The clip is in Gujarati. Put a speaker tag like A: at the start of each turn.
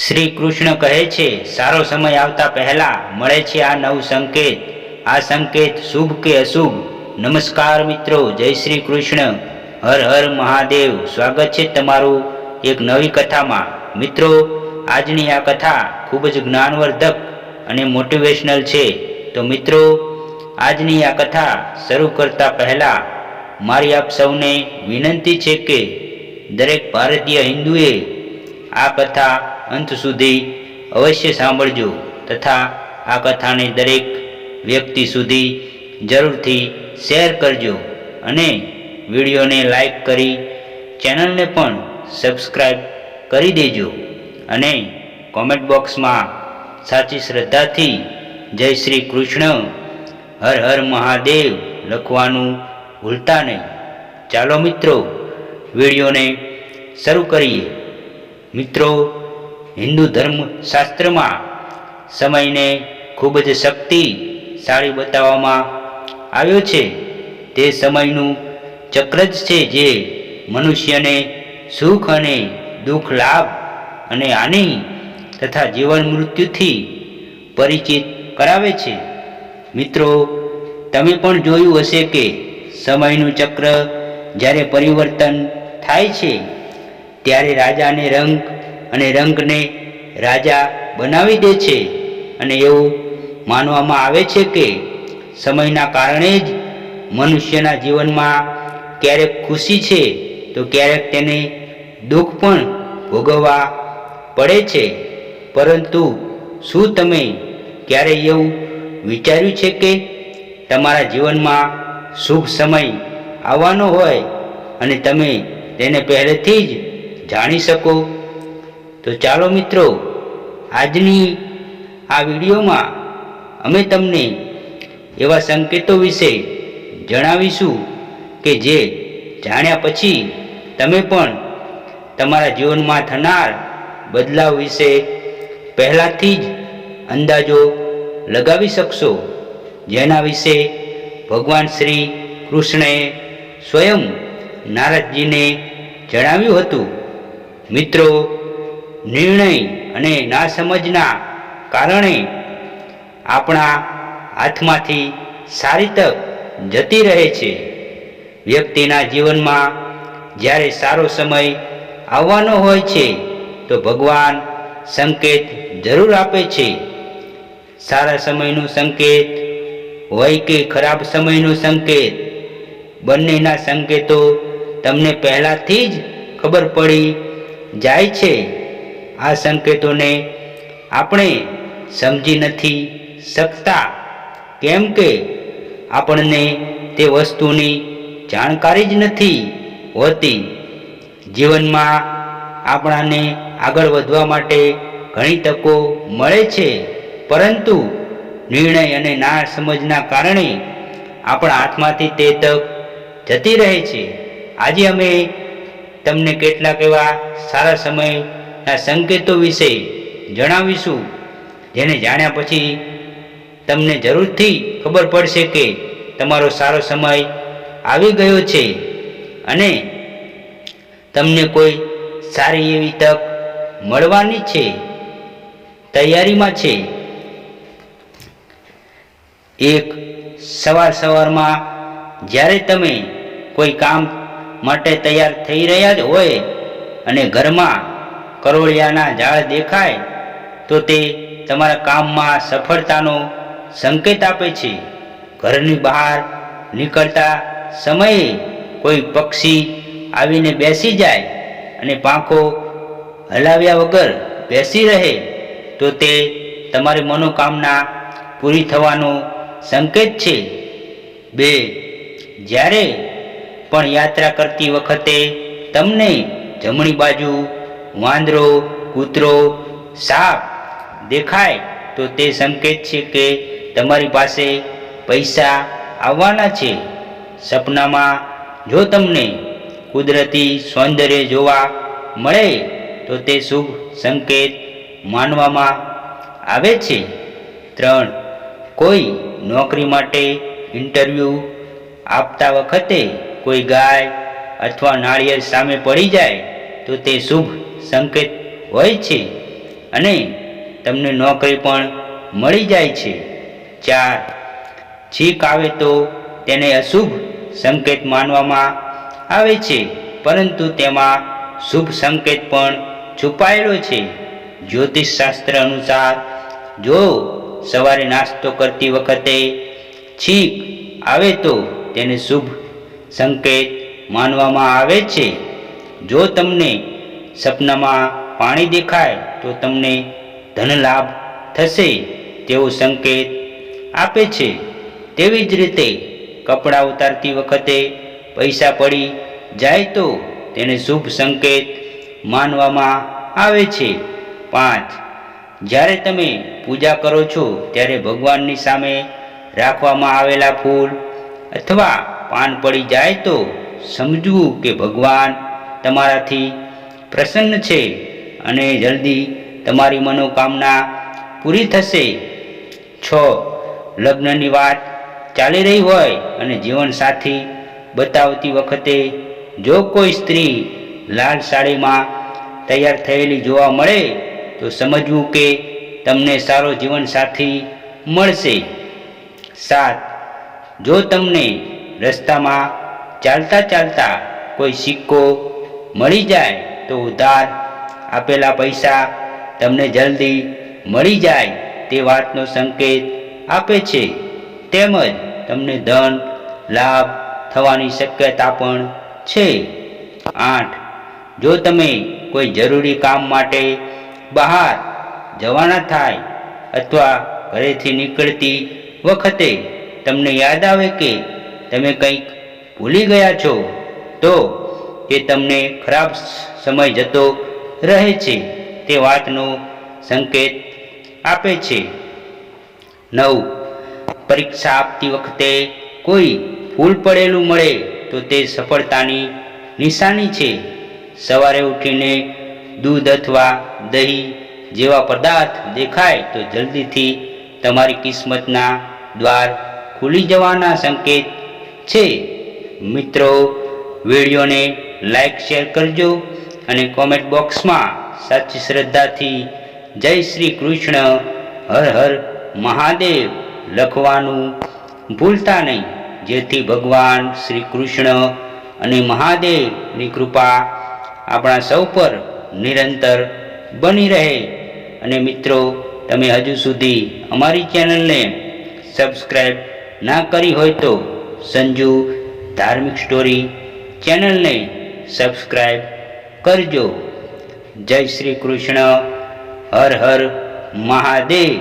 A: શ્રી કૃષ્ણ કહે છે, સારો સમય આવતા પહેલા મળે છે આ નવ સંકેત. આ સંકેત શુભ કે અશુભ? નમસ્કાર મિત્રો, જય શ્રી કૃષ્ણ. હર હર મહાદેવ. સ્વાગત છે તમારું એક નવી કથામાં. મિત્રો, આજની આ કથા ખૂબ જ જ્ઞાનવર્ધક અને મોટિવેશનલ છે. તો મિત્રો, આજની આ કથા શરૂ કરતા પહેલા મારી આપ સૌને વિનંતી છે કે દરેક ભારતીય હિન્દુએ આ કથા અંત સુધી અવશ્ય સાંભળજો તથા આ કથાને દરેક વ્યક્તિ સુધી જરૂરથી શેર કરજો અને વિડીયોને લાઈક કરી ચેનલને પણ સબસ્ક્રાઈબ કરી દેજો અને કોમેન્ટ બોક્સમાં સાચી શ્રદ્ધાથી જય શ્રી કૃષ્ણ, હર હર મહાદેવ લખવાનું ભૂલતા નહીં. ચાલો મિત્રો, વિડીયોને શરૂ કરીએ. મિત્રો, હિન્દુ ધર્મશાસ્ત્રમાં સમયને ખૂબ જ શક્તિશાળી બતાવવામાં આવ્યો છે. તે સમયનું ચક્ર જ છે જે મનુષ્યને સુખ અને દુઃખ, લાભ અને હાનિ તથા જીવન મૃત્યુથી પરિચિત કરાવે છે. મિત્રો, તમે પણ જોયું હશે કે સમયનું ચક્ર જ્યારે પરિવર્તન થાય છે ત્યારે રાજાને રંગ અને રંગને રાજા બનાવી દે છે. અને એવું માનવામાં આવે છે કે સમયના કારણે જ મનુષ્યના જીવનમાં ક્યારેક ખુશી છે તો ક્યારેક તેને દુઃખ પણ ભોગવવા પડે છે. પરંતુ શું તમે ક્યારેય એવું વિચાર્યું છે કે તમારા જીવનમાં શુભ સમય આવવાનો હોય અને તમે તેને પહેલેથી જ જાણી શકો? તો ચાલો મિત્રો, આજની આ વિડીયોમાં અમે તમને એવા સંકેતો વિશે જણાવીશું કે જે જાણ્યા પછી તમે પણ તમારા જીવનમાં થનાર બદલાવ વિશે પહેલાંથી જ અંદાજો લગાવી શકશો, જેના વિશે ભગવાન શ્રી કૃષ્ણએ સ્વયં નારદજીને જણાવ્યું હતું. મિત્રો, નિર્ણય અને નાસમજના કારણે આપણા હાથમાંથી સારી તક જતી રહે છે. વ્યક્તિના જીવનમાં જ્યારે સારો સમય આવવાનો હોય છે તો ભગવાન સંકેત જરૂર આપે છે. સારા સમયનું સંકેત હોય કે ખરાબ સમયનું સંકેત, બંનેના સંકેતો તમને પહેલાથી જ ખબર પડી જાય છે. આ સંકેતોને આપણે સમજી નથી શકતા કેમ કે આપણને તે વસ્તુની જાણકારી જ નથી હોતી. જીવનમાં આપણાને આગળ વધવા માટે ઘણી તકો મળે છે, પરંતુ નિર્ણય અને ના સમજના કારણે આપણા હાથમાંથી તે તક જતી રહે છે. આજે અમે તમને કેટલાક એવા સારા સમયના સંકેતો વિશે જણાવીશું જેને જાણ્યા પછી તમને જરૂરથી ખબર પડશે કે તમારો સારો સમય આવી ગયો છે અને તમને કોઈ સારી એવી તક મળવાની છે, તૈયારીમાં છે. એક સવારમાં જ્યારે તમે કોઈ કામ માટે તૈયાર થઈ રહ્યા હોય અને ઘરમાં કરોળિયાના ઝાડ દેખાય તો તે તમારા કામમાં સફળતાનો સંકેત આપે છે. ઘરની બહાર નીકળતા સમયે કોઈ પક્ષી આવીને બેસી જાય અને પાંખો હલાવ્યા વગર બેસી રહે તો તે તમારી મનોકામના પૂરી થવાનો સંકેત છે. 2. જ્યારે પણ યાત્રા કરતી વખતે તમને જમણી બાજુ વાંદરો, કૂતરો, સાપ દેખાય તો તે સંકેત છે કે તમારી પાસે પૈસા આવવાના છે. સપનામાં જો તમને કુદરતી સૌંદર્ય જોવા મળે તો તે શુભ સંકેત માનવામાં આવે છે. 3. કોઈ નોકરી માટે ઇન્ટરવ્યૂ આપતા વખતે કોઈ ગાય અથવા નાળિયેર સામે પડી જાય તો તે શુભ સંકેત હોય છે. અને તમને નોકરી પણ મળી જાય છે. 4. છીંક આવે તો તેને અશુભ સંકેત માનવામાં આવે છે, પરંતુ તેમાં શુભ સંકેત પણ છુપાયેલો છે. જ્યોતિષ શાસ્ત્ર અનુસાર જો સવારે નાસ્તો કરતી વખતે છીંક આવે તો તેને શુભ સંકેત માનવામાં આવે છે. જો તમને સપનામાં પાણી દેખાય તો તમને ધન લાભ થશે તેવો સંકેત આપે છે. તેવી જ રીતે કપડાં ઉતારતી વખતે પૈસા પડી જાય તો તેને શુભ સંકેત માનવામાં આવે છે. 5. જ્યારે તમે પૂજા કરો છો ત્યારે ભગવાનની સામે રાખવામાં આવેલા ફૂલ અથવા પાન પડી જાય તો સમજવું કે ભગવાન તમારાથી પ્રસન્ન છે અને જલ્દી તમારી મનોકામના પૂરી થશે. 6. લગ્નની વાત ચાલી રહી હોય અને જીવનસાથી બતાવતી વખતે જો કોઈ સ્ત્રી લાલ સાડીમાં તૈયાર થયેલી જોવા મળે તો સમજવું કે તમને સારો જીવનસાથી મળશે. 7. જો તમને રસ્તામાં ચાલતા ચાલતા કોઈ સિક્કો મળી જાય તો ઉધાર આપેલા પૈસા તમને જલ્દી મળી જાય તે વાતનો સંકેત આપે છે. તેમજ તમને ધન લાભ થવાની શક્યતા પણ છે. 8. જો તમે કોઈ જરૂરી કામ માટે બહાર જવાના થાય અથવા ઘરેથી નીકળતી વખતે તમને યાદ આવે કે તમે કંઈક ભૂલી ગયા છો તો તે તમને ખરાબ સમય જતો રહે છે તે વાતનો સંકેત આપે છે. 9. પરીક્ષા આપતી વખતે કોઈ ફૂલ પડેલું મળે તો તે સફળતાની નિશાની છે. સવારે ઉઠીને દૂધ અથવા દહીં જેવા પદાર્થ દેખાય તો જલ્દીથી તમારી કિસ્મતના દ્વાર ખુલી જવાના સંકેત છે. મિત્રો, વિડીયોને લાઈક શેર કરજો અને કોમેન્ટ બોક્સમાં સાચી શ્રદ્ધાથી જય શ્રી કૃષ્ણ, હર હર મહાદેવ લખવાનું ભૂલતા નહીં, જેથી ભગવાન શ્રી કૃષ્ણ અને મહાદેવની કૃપા આપણા સૌ પર નિરંતર બની રહે. અને મિત્રો, તમે હજુ સુધી અમારી ચેનલને સબસ્ક્રાઈબ ના કરી હોય તો સંજુ ધાર્મિક સ્ટોરી ચેનલને સબસ્ક્રાઈબ કરજો. જય શ્રી કૃષ્ણ, હર હર મહાદેવ.